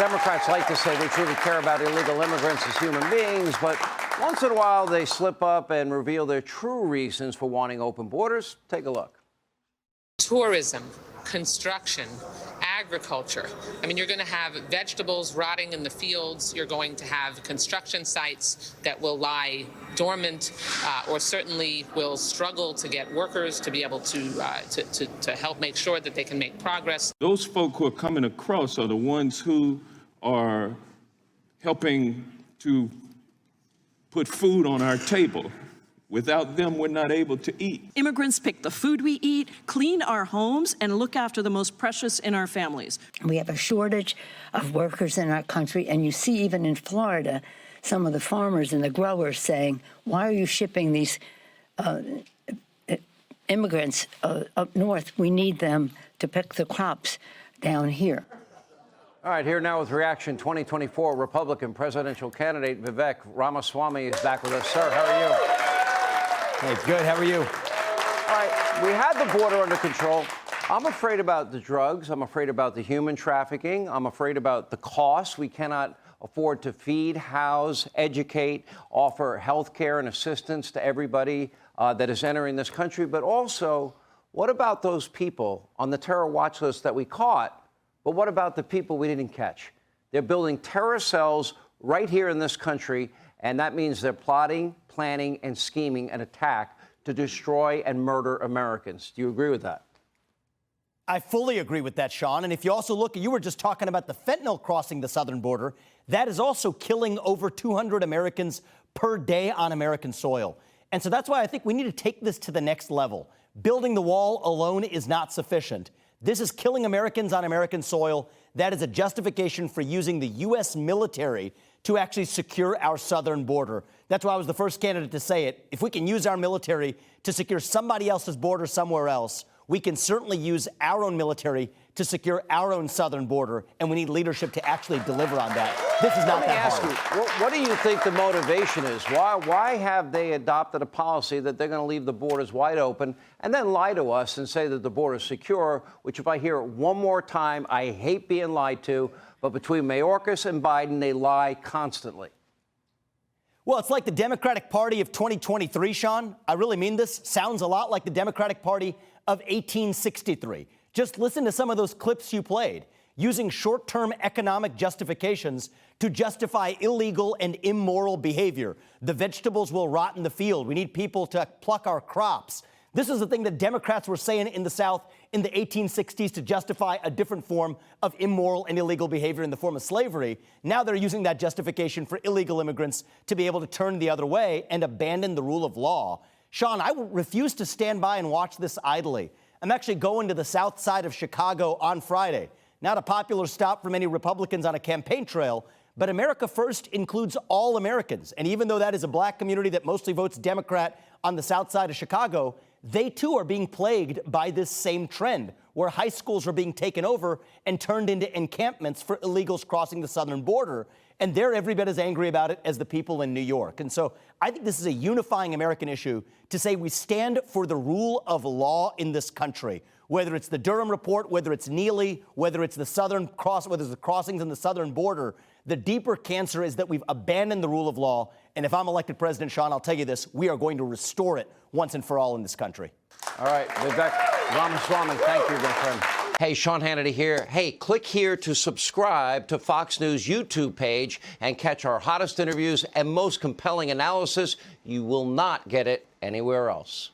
Democrats like to say they truly care about illegal immigrants as human beings, but once in a while they slip up and reveal their true reasons for wanting open borders. Take a look. Tourism, construction, agriculture. I mean, you're going to have vegetables rotting in the fields. You're going to have construction sites that will lie dormant or certainly will struggle to get workers to be able to help make sure that they can make progress. Those folk who are coming across are the ones who are helping to put food on our table. Without them, we're not able to eat. Immigrants pick the food we eat, clean our homes, and look after the most precious in our families. We have a shortage of workers in our country, and you see even in Florida, some of the farmers and the growers saying, why are you shipping these immigrants up north? We need them to pick the crops down here. All right, here now with Reaction 2024, Republican presidential candidate Vivek Ramaswamy is back with us. Sir, how are you? Hey, good. How are you? All right, we had the border under control. I'm afraid about the drugs. I'm afraid about the human trafficking. I'm afraid about the costs. We cannot afford to feed, house, educate, offer health care and assistance to everybody that is entering this country. But also, what about those people on the terror watch list that we caught? But what about the people we didn't catch? They're building terror cells right here in this country, and that means they're plotting, planning, and scheming an attack to destroy and murder Americans. Do you agree with that? I fully agree with that, Sean. And if you also look, you were just talking about the fentanyl crossing the southern border. That is also killing over 200 Americans per day on American soil. And so that's why I think we need to take this to the next level. Building the wall alone is not sufficient. This is killing Americans on American soil. That is a justification for using the U.S. military to actually secure our southern border. That's why I was the first candidate to say it. If we can use our military to secure somebody else's border somewhere else, we can certainly use our own military to secure our own southern border, and we need leadership to actually deliver on that. This is not that hard. Let me ask you, what do you think the motivation is? Why have they adopted a policy that they're going to leave the borders wide open and then lie to us and say that the border is secure, which if I hear it one more time, I hate being lied to, but between Mayorkas and Biden, they lie constantly. Well, it's like the Democratic Party of 2023, Sean. I really mean this. Sounds a lot like the Democratic Party of 1863. Just listen to some of those clips you played, using short-term economic justifications to justify illegal and immoral behavior. The vegetables will rot in the field. We need people to pluck our crops. This is the thing that Democrats were saying in the South in the 1860s to justify a different form of immoral and illegal behavior in the form of slavery. Now they're using that justification for illegal immigrants to be able to turn the other way and abandon the rule of law. Sean, I refuse to stand by and watch this idly. I'm actually going to the south side of Chicago on Friday. Not a popular stop for many Republicans on a campaign trail, but America First includes all Americans. And even though that is a black community that mostly votes Democrat on the south side of Chicago, they too are being plagued by this same trend, where high schools are being taken over and turned into encampments for illegals crossing the southern border. And they're every bit as angry about it as the people in New York. And so I think this is a unifying American issue to say we stand for the rule of law in this country, whether it's the Durham report, whether it's Neely, whether it's the whether it's the crossings in the southern border. The deeper cancer is that we've abandoned the rule of law. And if I'm elected president, Sean, I'll tell you this, we are going to restore it once and for all in this country. All right, Vivek Ramaswamy, thank you, my friend. Hey, Sean Hannity here. Hey, click here to subscribe to Fox News YouTube page and catch our hottest interviews and most compelling analysis. You will not get it anywhere else.